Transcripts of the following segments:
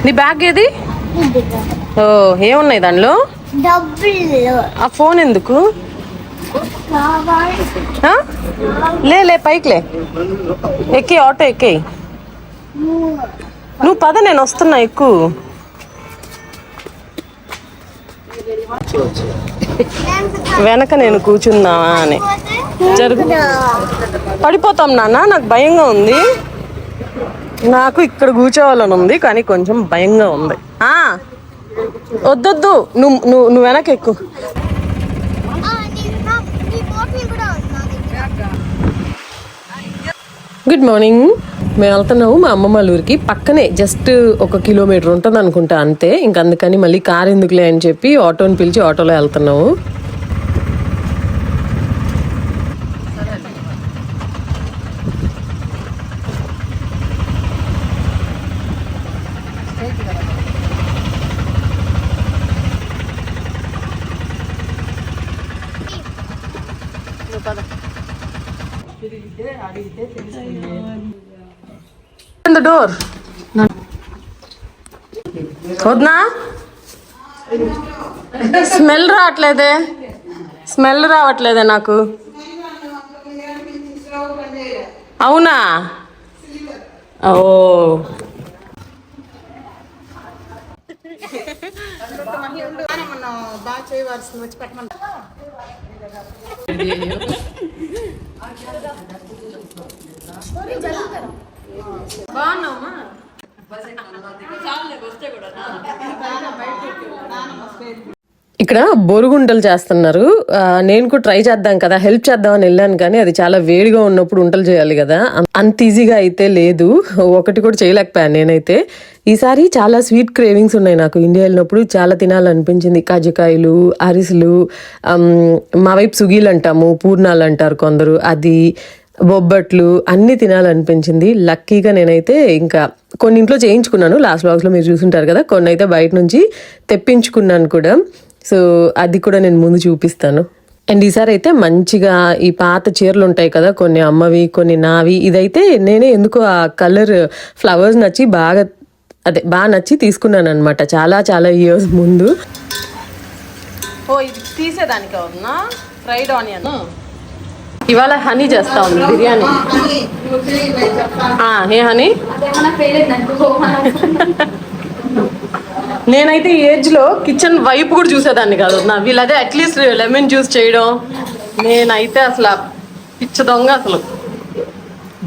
నీ బ్యాగ్ ఏది? ఓ, ఏమున్నాయి దానిలో? ఆ ఫోన్ ఎందుకు? లే పైకిలే, ఎక్కి ఆటో ఎక్కి. నువ్వు పద, నేను వస్తున్నా, ఎక్కువ. వెనక నేను కూర్చుందామా అని. జరుగు, పడిపోతాం నాన్న, నాకు భయంగా ఉంది. నాకు ఇక్కడ కూర్చోవాలని ఉంది, కానీ కొంచెం భయంగా ఉంది. వద్దొద్దు, నువ్వు వెనక ఎక్కు. Good morning. మేము వెళ్తున్నాము మా అమ్మమ్మ ఊరికి. పక్కనే జస్ట్ 1 కిలోమీటర్ ఉంటుంది అనుకుంటా, అంతే. ఇంక అందుకని మళ్ళీ కార్ ఎందుకులే అని చెప్పి ఆటోని పిలిచి ఆటోలో వెళ్తున్నాము. డోర్ వద్నా? స్మెల్ రావట్లేదే నాకు. అవునా? ఓ, ఇక్కడ బొరుగుంటలు చేస్తున్నారు. నేను కూడా ట్రై చేద్దాం కదా, హెల్ప్ చేద్దామని వెళ్ళాను, కానీ అది చాలా వేడిగా ఉన్నప్పుడు వంటలు చేయాలి కదా, అంత ఈజీగా అయితే లేదు. ఒకటి కూడా చేయలేకపోయాను నేనైతే. ఈసారి చాలా స్వీట్ క్రేవింగ్స్ ఉన్నాయి నాకు. ఇండియా వెళ్ళినప్పుడు చాలా తినాలనిపించింది. కజ్జికాయలు, అరిసెలు, మా వైపు సుగీలు అంటాము, పూర్ణాలు అంటారు కొందరు, అది, బొబ్బట్లు, అన్నీ తినాలనిపించింది. లక్కీగా నేనైతే ఇంకా కొన్ని ఇంట్లో చేయించుకున్నాను. లాస్ట్ బ్లాగ్స్లో మీరు చూసుంటారు కదా, కొన్ని అయితే బయట నుంచి తెప్పించుకున్నాను కూడా. సో అది కూడా నేను ముందు చూపిస్తాను. అండ్ ఈసారి అయితే మంచిగా ఈ పాత చీరలు ఉంటాయి కదా, కొన్ని అమ్మవి కొన్ని నావి. ఇదైతే నేనే ఎందుకో ఆ కలర్ ఫ్లవర్స్ నచ్చి బాగా నచ్చి తీసుకున్నాను అనమాట, చాలా చాలా ఇయర్స్ ముందు. ఓ, ఇది తీసేదానికి అవుతున్నా ఫ్రైడ్ ఆనియన్. ఇవాళ హనీ చేస్తా ఉంది బిర్యానీ. ఏ హనీ? నేనైతే ఈ ఏజ్లో కిచెన్ వైపు కూడా చూసేదాన్ని కాదు. నా వీళ్ళదే అట్లీస్ట్ లెమన్ జ్యూస్ చేయడం. నేనైతే అసలు పిచ్చ దొంగ అసలు.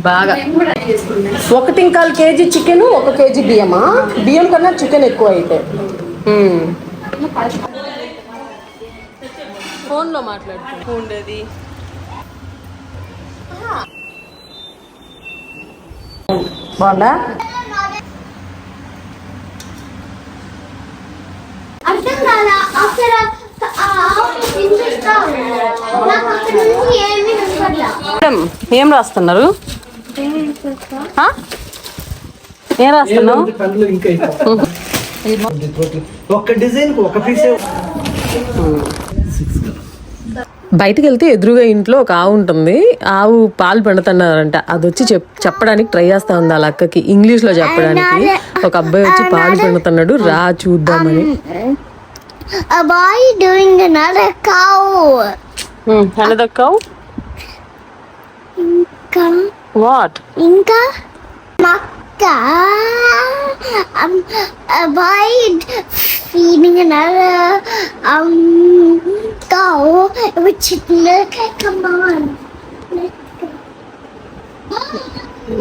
బాగా 1.25 కేజీ చికెన్, 1 కేజీ బియ్యమా? బియ్యం కన్నా చికెన్ ఎక్కువ అయితే. ఫోన్లో మాట్లాడుతూ ఉండేది. బాగుందా? ఏం రాస్తున్నారు? ఏం రాస్తున్నావు? బయటకు వెళ్తే ఎదురుగా ఇంట్లో ఒక ఆవు ఉంటుంది. ఆవు పాలు పెడుతున్నారంట. అది వచ్చి చెప్పడానికి ట్రై చేస్తా ఉంది వాళ్ళ అక్కకి, ఇంగ్లీష్లో చెప్పడానికి. ఒక అబ్బాయి వచ్చి పాలు పెడుతున్నాడు, రా చూద్దామని. A boy doing another cow. Another cow? Inka. What? Inka. Makka. A boy feeding another cow. Which come on.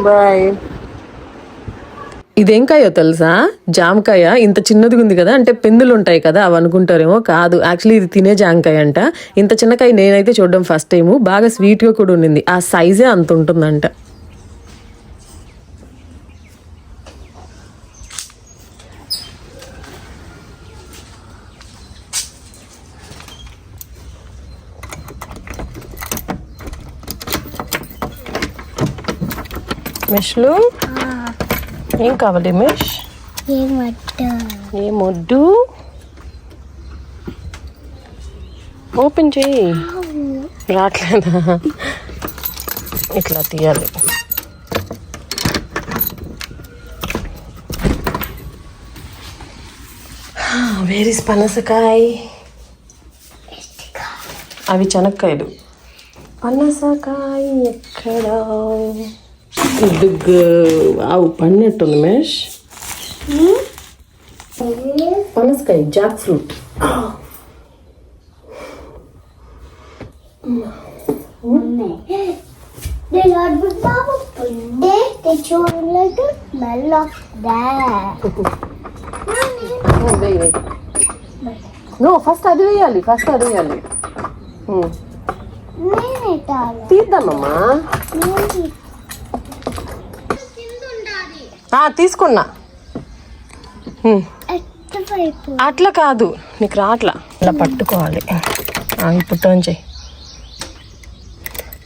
Bye. ఇదేం కాయో తెలుసా? జామకాయ. ఇంత చిన్నదిగా ఉంది కదా, అంటే పెందులు ఉంటాయి కదా అవి అనుకుంటారేమో. కాదు, యాక్చువల్లీ ఇది తినే జామకాయ అంట. ఇంత చిన్నకాయ నేనైతే చూడడం ఫస్ట్ టైము. బాగా స్వీట్గా కూడా ఉండింది. ఆ సైజే అంత ఉంటుందంట. మెష్లు ఏం కావాలి? మెష్ ఏమొద్దు, ఓపెన్ చేయి. రావట్లేదా? ఇట్లా తీయాలి. వేర్ ఇస్ పనసకాయ? అవి చెనక్కాయలు. పనసకాయ ఎక్కడ? వావ్, పన్నట్టుంది మేష్. పనసకాయ, jack fruit. They got big Papa today. They showed like the smell of that. No, first అది వేయాలి. తీద్దామమ్మా. తీసుకున్నా. అట్లా కాదు, నీకు రాట్లా. ఇలా పట్టుకోవాలి. ఇప్పుడు టర్న్ చేయి.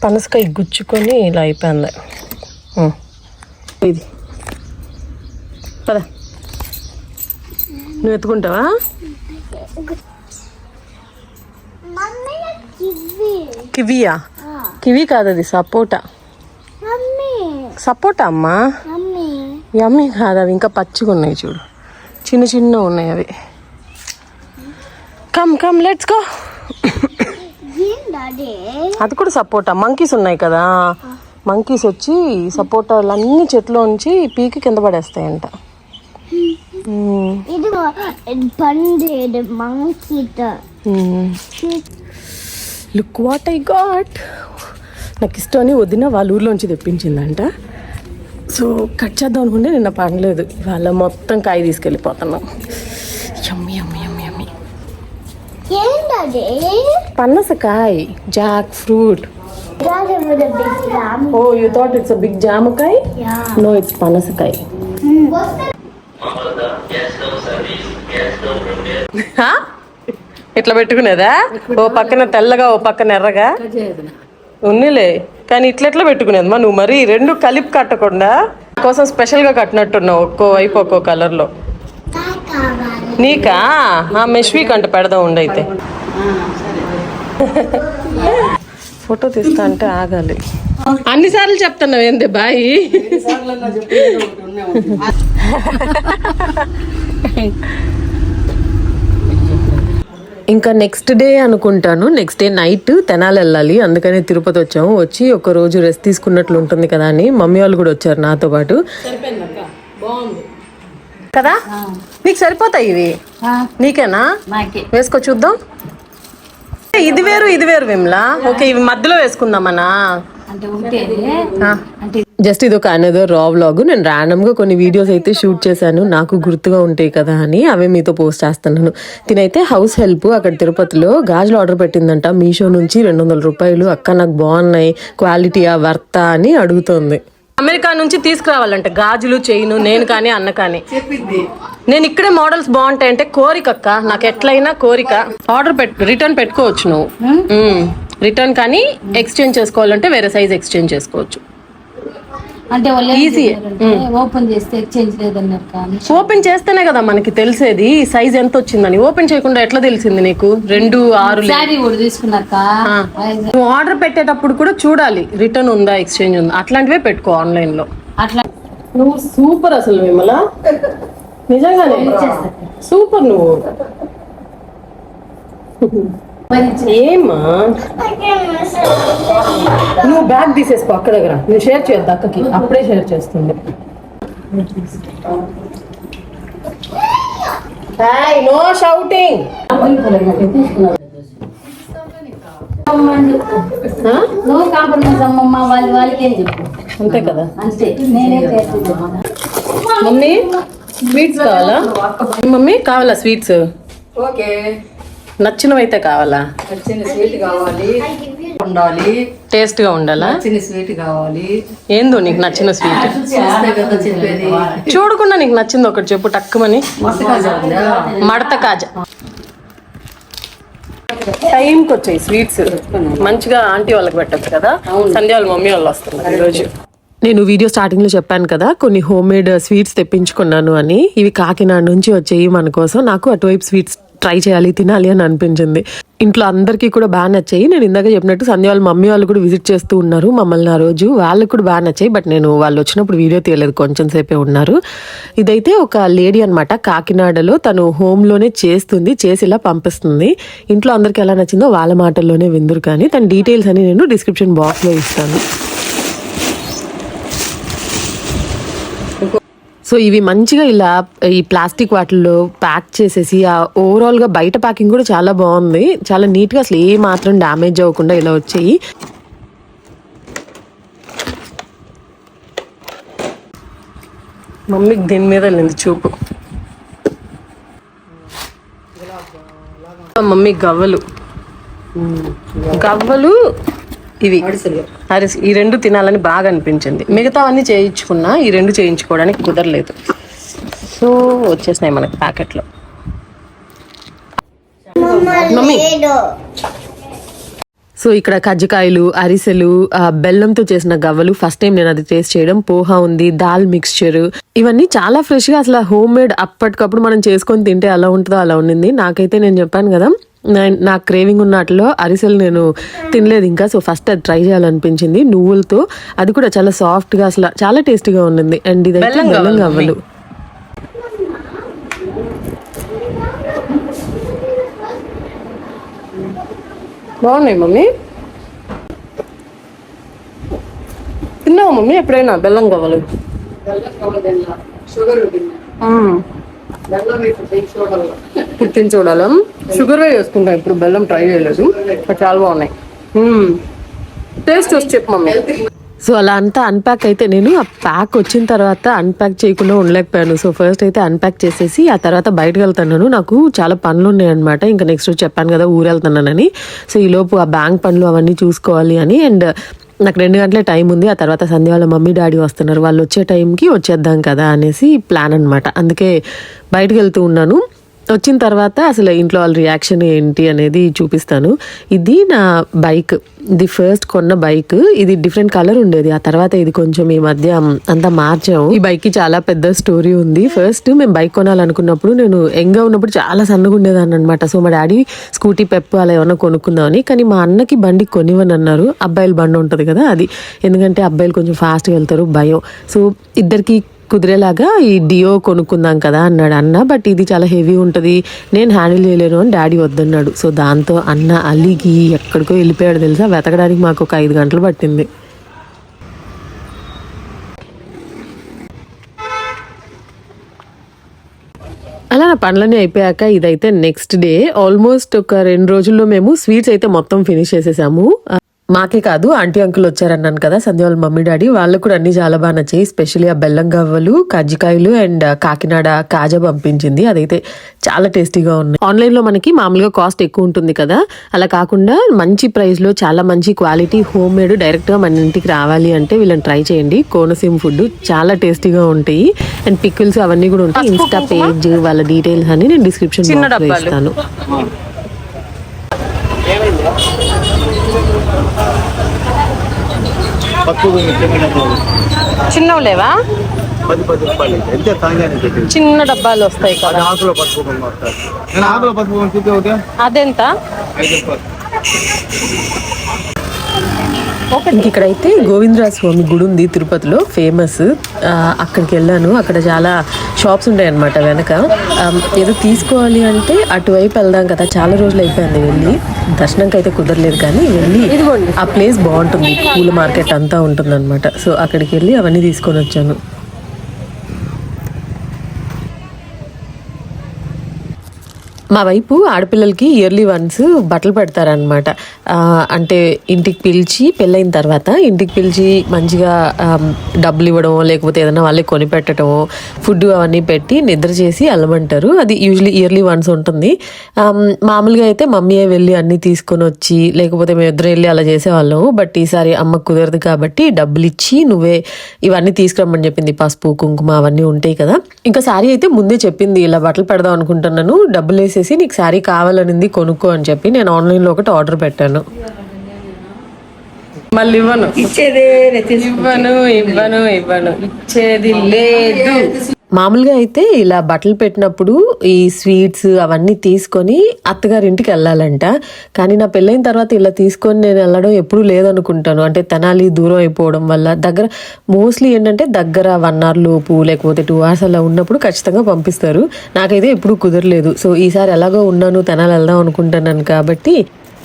పనసకాయ గుచ్చుకొని ఇలా అయిపోయింది. ఇది పద, నువ్వు ఎత్తుకుంటావా? కివియా? కివి కాదు, అది సపోటా. సపోటా అమ్మా. యమ్మీ కాదు, అవి ఇంకా పచ్చిగా ఉన్నాయి చూడు, చిన్న చిన్న ఉన్నాయి అవి. Come let's go. అది కూడా సపోటా. మంకీస్ ఉన్నాయి కదా, మంకీస్ వచ్చి సపోటాలు అన్ని చెట్లో నుంచి పీకి కింద పడేస్తాయంట. Look what I got. నాకు ఇష్టమని వదిన వాళ్ళ ఊర్లోంచి తెప్పించిందంట. సో కట్ చేద్దాం అనుకుంటే నిన్న పండలేదు, ఇవాళ మొత్తం కాయ తీసుకెళ్ళిపోతున్నాం. యమ్మీ యమ్మీ యమ్మీ యమ్మీ. పనసకాయ, jack fruit. Oh, you thought it's a big జామకాయ? నో, ఇట్స్ పనసకాయ. ఇట్లా పెట్టుకునేదా? ఓ పక్కన తెల్లగా, ఓ పక్కన ఎర్రగా ఉన్నిలే. కానీ ఇట్లా పెట్టుకునేది మా నువ్వు? మరి రెండు కలిపి కట్టకుండా కోసం స్పెషల్గా కట్టినట్టున్నావు, ఒక్కో వైపు ఒక్కో కలర్లో. నీకా? మెష్వీ కంట పెడదాం ఉండైతే. ఫోటో తీస్తా అంటే ఆగాలి. అన్నిసార్లు చెప్తున్నావు ఏంది బాయ్? ఇంకా నెక్స్ట్ డే అనుకుంటాను, నెక్స్ట్ డే నైట్ తెనాలి వెళ్ళాలి. అందుకనే తిరుపతి వచ్చాము. వచ్చి ఒక రోజు రెస్ట్ తీసుకున్నట్లు ఉంటుంది కదా అని మమ్మీ వాళ్ళు కూడా వచ్చారు నాతో పాటు. కదా, నీకు సరిపోతాయి ఇవి? నీకేనా? వేసుకో చూద్దాం. ఇది వేరు విమ్లా. ఓకే, ఇవి మధ్యలో వేసుకుందామనా? జస్ట్ ఇది ఒక అనదర్ రా వ్లాగ్. నేను ర్యాండమ్ గా కొన్ని వీడియోస్ అయితే షూట్ చేశాను, నాకు గుర్తుగా ఉంటాయి కదా అని అవే మీతో పోస్ట్ చేస్తున్నాను. తినైతే హౌస్ హెల్ప్ అక్కడ తిరుపతిలో గాజులు ఆర్డర్ పెట్టిందంట మీషో నుంచి. 200 రూపాయలు. అక్క నాకు బాగున్నాయి, క్వాలిటీయా, వర్తా అని అడుగుతోంది. అమెరికా నుంచి తీసుకురావాలంటే గాజులు, చైను. నేను కానీ అన్న కానీ నేను ఇక్కడే మోడల్స్ బాగుంటాయంటే కోరిక అక్క, నాకు ఎట్లయినా కోరిక. ఆర్డర్ రిటర్న్ పెట్టుకోవచ్చు నువ్వు. రిటర్న్ కానీ ఎక్స్చేంజ్ చేసుకోవాలంటే వేరే సైజ్ ఎక్స్చేంజ్ చేసుకోవచ్చు. అంటే ఈజీ. ఓపెన్ చేస్తే ఎక్స్చేంజ్ లేదన్నారు. కానీ ఓపెన్ చేస్తేనే కదా మనకి తెలిసేది సైజ్ ఎంత వచ్చిందని. ఓపెన్ చేయకుండా ఎట్లా తెలిసింది నీకు? 2.6 శారీ కూడా తీసుకున్నాక నువ్వు ఆర్డర్ పెట్టేటప్పుడు కూడా చూడాలి రిటర్న్ ఉందా, ఎక్స్చేంజ్ ఉందా. అట్లాంటివే పెట్టుకో ఆన్లైన్ లో. అట్లా నువ్వు సూపర్ అసలు విమల, నిజంగానే సూపర్ నువ్వు. ఏమా నువ్వు బ్యాగ్ తీసేసుకో అక్క దగ్గర. నువ్వు షేర్ చేయొద్దు అక్కకి, అప్పుడే షేర్ చేస్తుంది. No shouting. నువ్వు కాంప్రమైజ్ అమ్మమ్మ, వాళ్ళకి ఏం చెప్పు. అంతే కదా, అంతే. నేనే మమ్మీ స్వీట్స్ కావాలా? మమ్మీ కావాలా స్వీట్స్? ఓకే, నచ్చినవైతే కావాలా? నచ్చిన స్వీట్ కావాలి, ఉండాలి, టేస్ట్ గా ఉండాలా? నచ్చిన స్వీట్ కావాలి. ఏందో నీకు నచ్చిన స్వీట్? చూస్తే కదా చెప్పేది. చూడకుండా నీకు నచ్చింది ఒకటి చెప్పు టక్కుమని. మడత కాజా. టైంకి వచ్చాయి స్వీట్స్, మంచిగా ఆంటీ వాళ్ళకి పెట్టచ్చు కదా. సంధ్య వాళ్ళ మమ్మీ వాళ్ళు వస్తున్నారు ఈరోజు. నేను వీడియో స్టార్టింగ్ లో చెప్పాను కదా కొన్ని హోమ్ మేడ్ స్వీట్స్ తెప్పించుకున్నాను అని. ఇవి కాకినాడ నుంచి వచ్చాయి మన కోసం. నాకు అటువైపు స్వీట్స్ ట్రై చేయాలి, తినాలి అని అనిపించింది. ఇంట్లో అందరికీ కూడా బాగా నచ్చాయి. నేను ఇందాక చెప్పినట్టు సంధ్య వాళ్ళ మమ్మీ వాళ్ళు కూడా విజిట్ చేస్తూ ఉన్నారు మమ్మల్ని ఆ రోజు. వాళ్ళకి కూడా బాగా నచ్చాయి. బట్ నేను వాళ్ళు వచ్చినప్పుడు వీడియో తీయలేదు, కొంచెం సేపే ఉన్నారు. ఇదైతే ఒక లేడీ అనమాట, కాకినాడలో. తను హోమ్లోనే చేస్తుంది, చేసి ఇలా పంపిస్తుంది. ఇంట్లో అందరికి ఎలా నచ్చిందో వాళ్ళ మాటల్లోనే విందురు. కానీ తన డీటెయిల్స్ అని నేను డిస్క్రిప్షన్ బాక్స్లో ఇస్తాను. సో ఇవి మంచిగా ఇలా ఈ ప్లాస్టిక్ వాటిల్లో ప్యాక్ చేసేసి, ఆ ఓవరాల్గా బయట ప్యాకింగ్ కూడా చాలా బాగుంది, చాలా నీట్గా, అసలు ఏ మాత్రం డ్యామేజ్ అవ్వకుండా ఇలా వచ్చాయి. మమ్మీకి దీని మీద లేదు చూపు. మమ్మీ గవ్వలు ఇవి అరిసి ఈ రెండు తినాలని బాగా అనిపించింది. మిగతావన్నీ చేయించుకున్నా, ఈ రెండు చేయించుకోవడానికి కుదరలేదు. సో వచ్చేసినాయి మనకి ప్యాకెట్లో. మమ్మీ సో ఇక్కడ కజ్జికాయలు, అరిసెలు, బెల్లంతో చేసిన గవ్వలు ఫస్ట్ టైం నేను అది టేస్ట్ చేయడం. పోహా ఉంది, దాల్ మిక్స్చర్, ఇవన్నీ చాలా ఫ్రెష్గా అసలు హోమ్ మేడ్ అప్పటికప్పుడు మనం చేసుకొని తింటే ఎలా ఉంటుందో అలా ఉండింది. నాకైతే నేను చెప్పాను కదా నాకు క్రేవింగ్ ఉన్నట్లో అరిసెలు నేను తినలేదు ఇంకా. సో ఫస్ట్ అది ట్రై చేయాలనిపించింది నువ్వులతో. అది కూడా చాలా సాఫ్ట్గా అసలు చాలా టేస్టీగా ఉండింది. అండ్ ఇది బెల్లం గవ్వలు బాగున్నాయి. మమ్మీ తిన్నావా మమ్మీ ఎప్పుడైనా బెల్లం గవ్వలు? పుట్టిన చూడాలి, షుగర్ వే చేసుకుంటాం. ఇప్పుడు బెల్లం ట్రై చేయలేదు, చాలా బాగున్నాయి. టేస్ట్ వచ్చి చెప్పు మమ్మీ. సో అలా అంతా అన్ప్యాక్ అయితే నేను ఆ ప్యాక్ వచ్చిన తర్వాత అన్ప్యాక్ చేయకుండా ఉండలేకపోయాను. సో ఫస్ట్ అయితే అన్ప్యాక్ చేసేసి ఆ తర్వాత బయటకు వెళ్తున్నాను. నాకు చాలా పనులు ఉన్నాయన్నమాట. ఇంకా నెక్స్ట్ రోజు చెప్పాను కదా ఊరు వెళ్తున్నానని. సో ఈలోపు ఆ బ్యాంక్ పనులు అవన్నీ చూసుకోవాలి అని. అండ్ నాకు 2 గంటలే టైం ఉంది. ఆ తర్వాత సంధ్య వాళ్ళ మమ్మీ డాడీ వస్తున్నారు, వాళ్ళు వచ్చే టైంకి వచ్చేద్దాం కదా అనేసి ప్లాన్ అనమాట. అందుకే బయటకు వెళ్తూ ఉన్నాను. వచ్చిన తర్వాత అసలు ఇంట్లో వాళ్ళ రియాక్షన్ ఏంటి అనేది చూపిస్తాను. ఇది నా బైక్, ఇది ఫస్ట్ కొన్న బైక్. ఇది డిఫరెంట్ కలర్ ఉండేది, ఆ తర్వాత ఇది కొంచెం ఈ మధ్య అంతా మార్చాము. ఈ బైక్ కి చాలా పెద్ద స్టోరీ ఉంది. ఫస్ట్ మేము బైక్ కొనాలనుకున్నప్పుడు నేను యంగ్గా ఉన్నప్పుడు చాలా సన్నగా ఉండేదాన్ని అనమాట. సో మా డాడీ స్కూటీ పెప్ అలా ఏమన్నా కొనుక్కుందామని, కానీ మా అన్నకి బండి కొనివ్వని అన్నారు. అబ్బాయిల బండి ఉంటుంది కదా అది, ఎందుకంటే అబ్బాయిలు కొంచెం ఫాస్ట్గా వెళ్తారు, భయం. సో ఇద్దరికి కుదిరేలాగా ఈ డియో కొనుక్కుందాం కదా అన్నాడు అన్న. బట్ ఇది చాలా హెవీ ఉంటుంది, నేను హ్యాండిల్ చేయలేను అని డాడీ వద్దన్నాడు. సో దాంతో అన్న అలిగి ఎక్కడికో వెళ్ళిపోయాడు తెలుసా. వెతకడానికి మాకు ఒక 5 గంటలు పట్టింది. అలా నా పనులన్నీ అయిపోయాక ఇదైతే నెక్స్ట్ డే. ఆల్మోస్ట్ ఒక 2 రోజుల్లో మేము స్వీట్స్ అయితే మొత్తం ఫినిష్ చేసేసాము. మాకే కాదు, ఆంటీ అంకుల్ వచ్చారన్నాను కదా సంధ్య వాళ్ళ మమ్మీ డాడీ, వాళ్ళకు కూడా అన్ని చాలా బాగా నచ్చాయి. స్పెషల్లీ ఆ బెల్లం గవ్వలు, కజ్జికాయలు అండ్ కాకినాడ కాజా పంపించింది, అదైతే చాలా టేస్టీగా ఉన్నాయి. ఆన్లైన్లో మనకి మామూలుగా కాస్ట్ ఎక్కువ ఉంటుంది కదా, అలా కాకుండా మంచి ప్రైస్లో చాలా మంచి క్వాలిటీ హోమ్ మేడ్ డైరెక్ట్గా మన ఇంటికి రావాలి అంటే వీళ్ళని ట్రై చేయండి. కోనసీమ ఫుడ్ చాలా టేస్టీగా ఉంటాయి. అండ్ పికిల్స్ అవన్నీ కూడా ఉంటాయి. ఇన్స్టా పేజ్, వాళ్ళ డీటెయిల్స్ అని నేను డిస్క్రిప్షన్ బాక్స్లో ఇస్తాను. చిన్నవి లేవా? 10 రూపాయలు చిన్న డబ్బాలు వస్తాయి కదా, అదెంత? ఇక్కడైతే గోవిందరాజ స్వామి గుడి ఉంది తిరుపతిలో, ఫేమస్. అక్కడికి వెళ్ళాను. అక్కడ చాలా షాప్స్ ఉంటాయి అన్నమాట వెనక. ఏదో తీసుకోవాలి అంటే అటువైపు వెళ్దాం కదా, చాలా రోజులు అయిపోయింది వెళ్ళి. దర్శనంకి అయితే కుదరలేదు కానీ వెళ్ళి ఆ ప్లేస్ బాగుంటుంది, పూల మార్కెట్ అంతా ఉంటుంది అనమాట. సో అక్కడికి వెళ్ళి అవన్నీ తీసుకొని వచ్చాను. మా వైపు ఆడపిల్లలకి ఇయర్లీ వన్స్ బట్టలు పెడతారనమాట. అంటే ఇంటికి పిలిచి, పెళ్ళైన తర్వాత ఇంటికి పిలిచి మంచిగా డబ్బులు ఇవ్వడమో లేకపోతే ఏదైనా వాళ్ళకి కొని పెట్టడమో, ఫుడ్ అవన్నీ పెట్టి నిద్ర చేసి వెళ్ళమంటారు. అది యూజువలీ ఇయర్లీ వన్స్ ఉంటుంది. మామూలుగా అయితే మమ్మీయే వెళ్ళి అన్నీ తీసుకొని వచ్చి, లేకపోతే మేము ఇద్దరు వెళ్ళి అలా చేసేవాళ్ళము. బట్ ఈసారి అమ్మకు కుదరదు కాబట్టి డబ్బులు ఇచ్చి నువ్వే ఇవన్నీ తీసుకురమ్మని చెప్పింది. పసుపు, కుంకుమ అవన్నీ ఉంటాయి కదా. ఇంకా శారీ అయితే ముందే చెప్పింది, ఇలా బట్టలు పెడదాం అనుకుంటున్నాను, డబ్బులు వేసేసి నీకు శారీ కావాలనింది కొనుక్కో అని చెప్పి నేను ఆన్లైన్లో ఒకటి ఆర్డర్ పెట్టాను. మళ్ళీ ఇవ్వను, ఇచ్చేది లేదు. మామూలుగా అయితే ఇలా బట్టలు పెట్టినప్పుడు ఈ స్వీట్స్ అవన్నీ తీసుకొని అత్తగారింటికి వెళ్ళాలంట. కానీ నా పెళ్ళైన తర్వాత ఇలా తీసుకొని నేను వెళ్ళడం ఎప్పుడూ లేదనుకుంటాను. అంటే తెనాలి దూరం అయిపోవడం వల్ల దగ్గర మోస్ట్లీ ఏంటంటే దగ్గర 1 hour లోపు లేకపోతే 2 hours అలా ఉన్నప్పుడు ఖచ్చితంగా పంపిస్తారు. నాకైతే ఎప్పుడూ కుదరలేదు. సో ఈసారి ఎలాగో ఉన్నాను తెనాలి వెళ్దాం అనుకుంటున్నాను కాబట్టి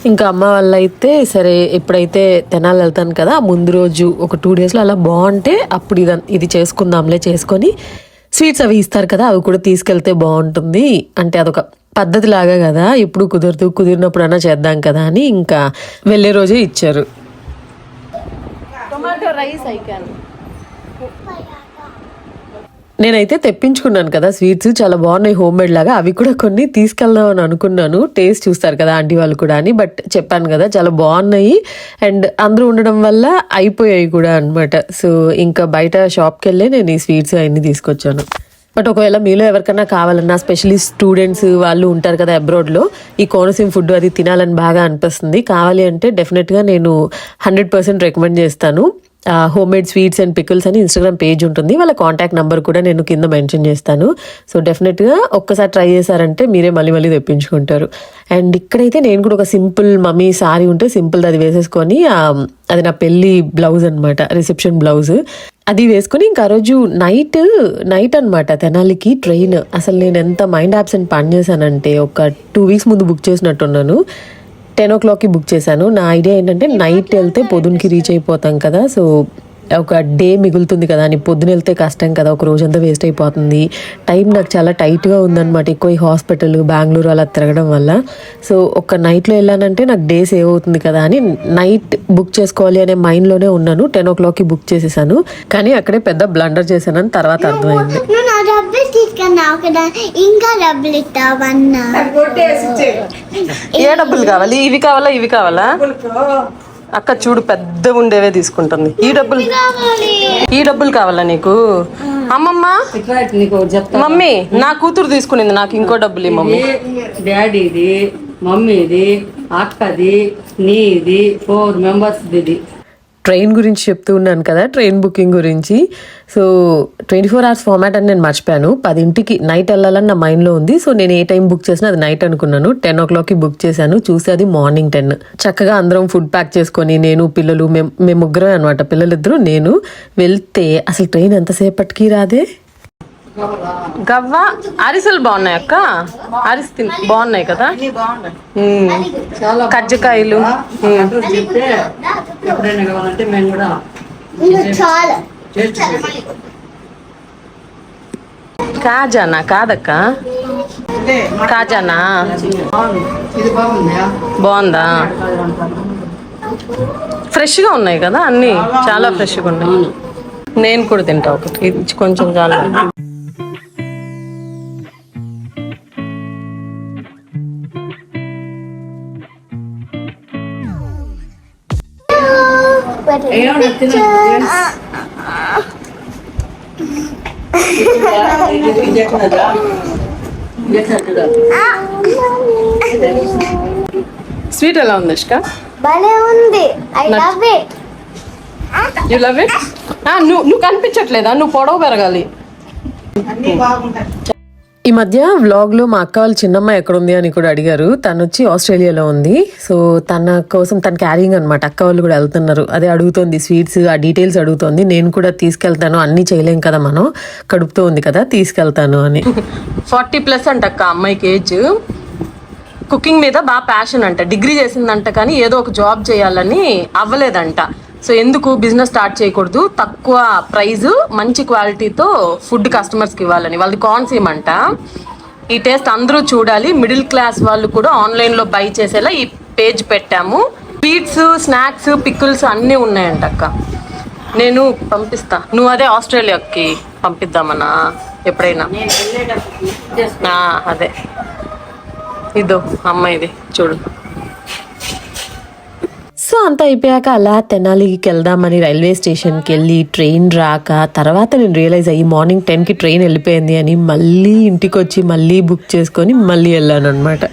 ఇంకా అమ్మ వాళ్ళ అయితే సరే ఎప్పుడైతే తెనాలి వెళ్తాను కదా ముందు రోజు ఒక 2 daysలో అలా బాగుంటే అప్పుడు ఇది చేసుకుందాంలే చేసుకొని స్వీట్స్ అవి ఇస్తారు కదా అవి కూడా తీసుకెళ్తే బాగుంటుంది. అంటే అదొక పద్ధతి లాగా కదా ఎప్పుడు కుదిరినప్పుడు అన్నా చేద్దాం కదా అని ఇంకా వెళ్ళే రోజే ఇచ్చారు. టొమాటో రైస్ నేనైతే తెప్పించుకున్నాను కదా స్వీట్స్ చాలా బాగున్నాయి హోమ్ మేడ్ లాగా. అవి కూడా కొన్ని తీసుకెళ్దాం అని అనుకున్నాను. టేస్ట్ చూస్తారు కదా ఆంటీ వాళ్ళు కూడా అని. బట్ చెప్పాను కదా చాలా బాగున్నాయి అండ్ అందరూ ఉండడం వల్ల అయిపోయాయి కూడా అనమాట. సో ఇంకా బయట షాప్కి వెళ్ళి నేను ఈ స్వీట్స్ అన్ని తీసుకొచ్చాను. బట్ ఒకవేళ మీలో ఎవరికైనా కావాలన్నా స్పెషల్లీ స్టూడెంట్స్ వాళ్ళు ఉంటారు కదా అబ్రాడ్లో ఈ కోనసీమ ఫుడ్ అది తినాలని బాగా అనిపిస్తుంది కావాలి అంటే డెఫినెట్గా నేను 100% రికమెండ్ చేస్తాను. Home made sweets and pickles అని ఇన్స్టాగ్రామ్ పేజ్ ఉంటుంది. వాళ్ళ కాంటాక్ట్ నెంబర్ కూడా నేను కింద మెన్షన్ చేస్తాను. సో డెఫినెట్గా ఒక్కసారి ట్రై చేశారంటే మీరే మళ్ళీ తెప్పించుకుంటారు. అండ్ ఇక్కడైతే నేను కూడా ఒక సింపుల్ మమ్మీ సారీ ఉంటే సింపుల్ అది వేసేసుకొని అది నా పెళ్లి బ్లౌజ్ అనమాట రిసెప్షన్ బ్లౌజ్ అది వేసుకుని ఇంకా ఆ రోజు నైట్ అనమాట తెనాలికి ట్రైన్. అసలు నేను ఎంత మైండ్ యాబ్సెంట్ పని చేశానంటే ఒక 2 weeks ముందు బుక్ చేసినట్టున్నాను. 10 o'clockకి బుక్ చేశాను. నా ఐడియా ఏంటంటే నైట్ వెళ్తే పొద్దునకి రీచ్ అయిపోతాం కదా సో ఒక డే మిగులుతుంది కదా అని పొద్దున వెళ్తే కష్టం కదా ఒక రోజంతా వేస్ట్ అయిపోతుంది. టైం నాకు చాలా టైట్గా ఉందన్నమాట ఎక్కువ ఈ హాస్పిటల్ బెంగళూరు అలా తిరగడం వల్ల. సో ఒక నైట్లో వెళ్ళానంటే నాకు డే సేవ్ అవుతుంది కదా అని నైట్ బుక్ చేసుకోవాలి అనే మైండ్లోనే ఉన్నాను. 10 o'clockకి బుక్ చేసేసాను. కానీ అక్కడే పెద్ద బ్లండర్ చేశానని తర్వాత అర్థమైంది. ఇంకా డబ్బులు ఇస్తావన్నా ఏ డబ్బులు కావాలి ఇవి కావాలా అక్క చూడు పెద్ద ఉండేవే తీసుకుంటుంది. ఈ డబ్బులు కావాలా నీకు అమ్మమ్మ మమ్మీ నా కూతురు తీసుకునింది నాకు ఇంకో డబ్బులు మమ్మీ డాడీది మమ్మీది అక్కది నీది 4 members ది. ట్రైన్ గురించి చెప్తూ ఉన్నాను కదా ట్రైన్ బుకింగ్ గురించి. సో 24 hours ఫార్మాట్ అని నేను మర్చిపోయాను. 10ంటికి నైట్ వెళ్ళాలని నా మైండ్లో ఉంది. సో నేను ఏ టైం బుక్ చేసినా అది నైట్ అనుకున్నాను. 10 o'clockకి బుక్ చేశాను. చూసి అది మార్నింగ్ 10. చక్కగా అందరం ఫుడ్ ప్యాక్ చేసుకొని నేను పిల్లలు మేము ముగ్గురం అనమాట పిల్లలిద్దరూ నేను వెళ్తే అసలు ట్రైన్ ఎంతసేపటికి రాదే. గవ్వ అరిసెలు బాగున్నాయి అక్క అరిసి బాగున్నాయి కదా కజ్జికాయలు కాజానా కాదక్క కాజానా బాగుందా ఫ్రెష్గా ఉన్నాయి కదా అన్నీ చాలా ఫ్రెష్గా ఉన్నాయి. నేను కూడా తింటా ఒకటి ఇది కొంచెం చాలా స్వీట్ ఎలా ఉంది ఇష్క భలే ఉంది. I love it. You love it. నువ్వు కనిపించట్లేదా నువ్వు పొడవు పెరగాలి. ఈ మధ్య వ్లాగ్లో మా అక్క వాళ్ళ చిన్నమ్మ ఎక్కడుంది అని కూడా అడిగారు. తను వచ్చి ఆస్ట్రేలియాలో ఉంది. సో తన కోసం తన క్యారింగ్ అనమాట అక్క వాళ్ళు కూడా వెళ్తున్నారు. అదే అడుగుతోంది స్వీట్స్ ఆ డీటెయిల్స్ అడుగుతోంది. నేను కూడా తీసుకెళ్తాను అన్నీ చేయలేం కదా మనం కడుపుతో ఉంది కదా తీసుకెళ్తాను అని. 40+ అంట అక్క అమ్మాయికి ఏజ్. కుకింగ్ మీద బాగా ప్యాషన్ అంట. డిగ్రీ చేసిందంట కానీ ఏదో ఒక జాబ్ చేయాలని అవ్వలేదంట. సో ఎందుకు బిజినెస్ స్టార్ట్ చేయకూడదు తక్కువ ప్రైజ్ మంచి క్వాలిటీతో ఫుడ్ కస్టమర్స్కి ఇవ్వాలని వాళ్ళది కోనసీమ అంట. ఈ టేస్ట్ అందరూ చూడాలి మిడిల్ క్లాస్ వాళ్ళు కూడా ఆన్లైన్లో బై చేసేలా ఈ పేజ్ పెట్టాము. స్వీట్స్ స్నాక్స్ పిక్కుల్స్ అన్నీ ఉన్నాయంట అక్క. నేను పంపిస్తా నువ్వు అదే ఆస్ట్రేలియాకి పంపిద్దామన్నా ఎప్పుడైనా. అదే ఇదో అమ్మాయిది చూడు. సో అంతా అయిపోయాక అలా తెనాలికి వెళ్దామని రైల్వే స్టేషన్కి వెళ్ళి ట్రైన్ రాక తర్వాత నేను రియలైజ్ అయ్యి మార్నింగ్ 10కి ట్రైన్ వెళ్ళిపోయింది అని మళ్ళీ ఇంటికి వచ్చి మళ్ళీ బుక్ చేసుకొని మళ్ళీ వెళ్ళాను అనమాట.